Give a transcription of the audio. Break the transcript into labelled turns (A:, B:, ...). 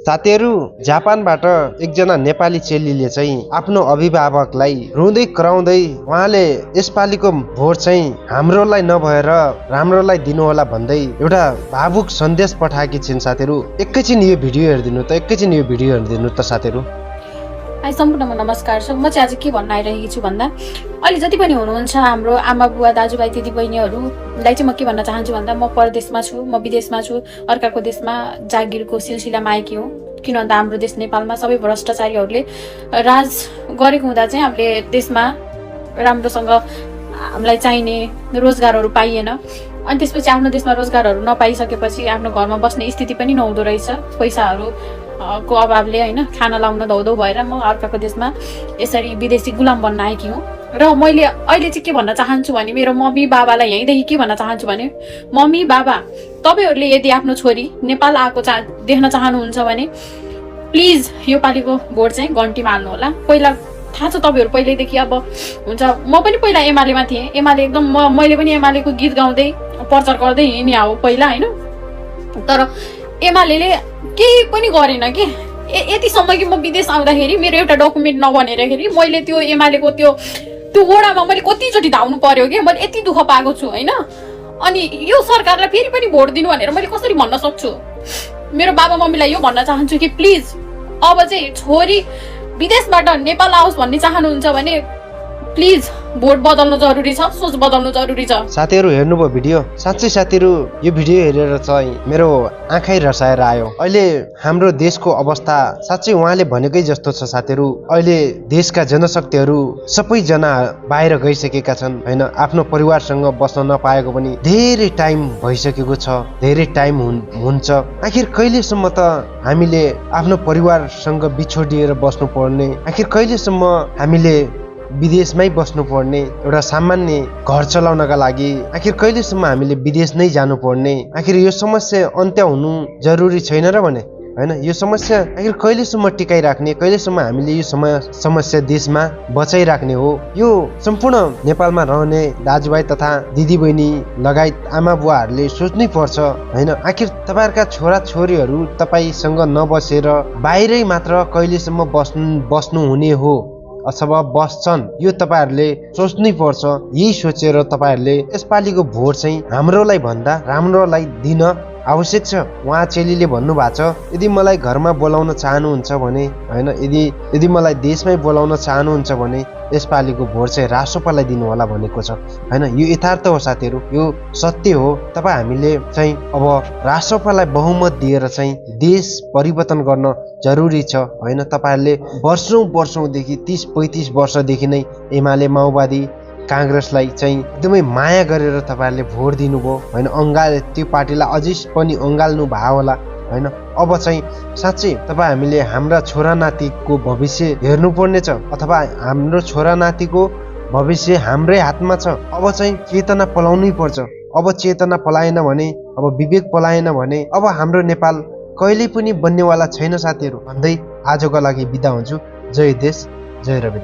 A: साथीहरू, जापानबाट एकजना नेपाली चेलीले चाहिँ आफ्नो अभिभावकलाई रुँदै कराउँदै उहाँले यसपालिको भोट चाहिँ हाम्रोलाई नभएर राम्रोलाई दिनुहोला भन्दै एउटा भावुक सन्देश पठाएकी छिन्। साथीहरू, एकैछिन यो भिडियो हेरिदिनु त साथीहरू।
B: सम्पूर्णमा नमस्कार छ। म चाहिँ आज के भन्न आइरहेकी छु भन्दा, अहिले जति पनि हुनुहुन्छ हाम्रो आमा बुवा दाजुभाइ दिदीबहिनीहरूलाई चाहिँ म के भन्न चाहन्छु भन्दा, म परदेशमा छु, म विदेशमा छु, अर्काको देशमा जागिरको सिलसिलामा आएकी हुँ। किनभन्दा हाम्रो देश नेपालमा सबै भ्रष्टाचारीहरूले राज गरेको हुँदा चाहिँ हामीले देशमा राम्रोसँग हामीलाई चाहिने रोजगारहरू पाइएन। अनि त्यसपछि आफ्नो देशमा रोजगारहरू नपाइसकेपछि आफ्नो घरमा बस्ने स्थिति पनि नहुँदो रहेछ। पैसाहरू को अभावले होइन, खाना लाउन धौधौ भएर म अर्काको देशमा यसरी विदेशी गुलाम बन्न आएकी हुँ। र मैले अहिले चाहिँ के भन्न चाहन्छु भने, मेरो मम्मी बाबालाई यहीँदेखि के भन्न चाहन्छु भने, मम्मी बाबा तपाईँहरूले यदि आफ्नो छोरी नेपाल आएको देख्न चाहनुहुन्छ भने प्लिज यो पालिको भोट चाहिँ घन्टीमा हाल्नु होला। पहिला थाहा छ तपाईँहरू पहिल्यैदेखि, अब हुन्छ म पनि पहिला एमालेमा थिएँ। एमाले एकदम मैले पनि एमालेको गीत गाउँदै प्रचार गर्दै हिँडेँ हो पहिला होइन। तर एमाले केही पनि गरेन कि यतिसम्म कि म विदेश आउँदाखेरि मेरो एउटा डकुमेन्ट नबनेरखेरि मैले त्यो एमालेको त्यो वडामा मैले कतिचोटि धाउनु पर्यो कि मैले यति दुःख पाएको छु होइन। अनि यो सरकारलाई फेरि पनि भोट दिनु भनेर मैले कसरी भन्न सक्छु? मेरो बाबा मम्मीलाई यो भन्न चाहन्छु कि प्लिज अब चाहिँ छोरी विदेशबाट नेपाल आओस् भन्ने चाहनुहुन्छ भने प्लिज भोट बदल्नु जरुरी छ, सोच बदल्नु जरुरी छ।
A: साथीहरू, हेर्नुभयो भिडियो? साँच्चै साथीहरू, यो भिडियो हेरेर चाहिँ मेरो आँखै रसाएर आयो। अहिले हाम्रो देशको अवस्था साँच्चै उहाँले भनेकै जस्तो छ। साथीहरू, अहिले देशका जनशक्तिहरू सबैजना बाहिर गइसकेका छन् होइन। आफ्नो परिवारसँग बस्न नपाएको पनि धेरै टाइम भइसकेको छ, धेरै टाइम हुन्छ। आखिर कहिलेसम्म त हामीले आफ्नो परिवारसँग बिछोडिएर बस्नु पर्ने? आखिर कहिलेसम्म हामीले विदेशमै बस्नुपर्ने एउटा सामान्य घर चलाउनका लागि? आखिर कहिलेसम्म हामीले विदेश नै जानुपर्ने? आखिर यो समस्या अन्त्य हुनु जरुरी छैन र भने होइन? यो समस्या आखिर कहिलेसम्म टिकाइराख्ने, कहिलेसम्म हामीले यो समस्या देशमा बचाइराख्ने हो? यो सम्पूर्ण नेपालमा रहने दाजुभाइ तथा दिदीबहिनी लगायत आमा बुवाहरूले सोच्नै पर्छ होइन। आखिर तपाईँहरूका छोराछोरीहरू तपाईँसँग नबसेर बाहिरै मात्र कहिलेसम्म बस्नु हुने हो अथवा बस्छन्? यो तपाईँहरूले सोच्नै पर्छ। यही सोचेर तपाईँहरूले यसपालिको भोट चाहिँ हाम्रोलाई भन्दा राम्रोलाई दिन आवश्यक छ। उहाँ चेलीले भन्नुभएको छ, यदि मलाई घरमा बोलाउन चाहनुहुन्छ भने होइन, यदि मलाई देशमै बोलाउन चाहनुहुन्छ भने यसपालिको भोट चाहिँ रासोपालाई दिनु होला भनेको छ होइन। यो यथार्थ हो साथीहरू, यो सत्य हो। तपाईँ हामीले चाहिँ अब रासोपालाई बहुमत दिएर चाहिँ देश परिवर्तन गर्न जरुरी छ होइन। तपाईँहरूले वर्षौँदेखि 30-35 वर्षदेखि नै एमाले माओवादी काङ्ग्रेसलाई चाहिँ एकदमै माया गरेर तपाईँहरूले भोट दिनुभयो होइन। त्यो पार्टीलाई अझै पनि अँगाल्नु भयो होला होइन। अब चाहिँ साँच्चै हामीले हाम्रा छोरा नातिको भविष्य हेर्नुपर्ने छ, अथवा हाम्रो छोरा नातिको भविष्य हाम्रै हातमा छ। अब चाहिँ चेतना पलाउनै पर्छ। अब चेतना पलाएन भने, अब विवेक पलाएन भने अब हाम्रो नेपाल कहिल्यै पनि बन्नेवाला छैन साथीहरू भन्दै आजको लागि बिदा हुन्छु। जय देश, जय रविन्द्र।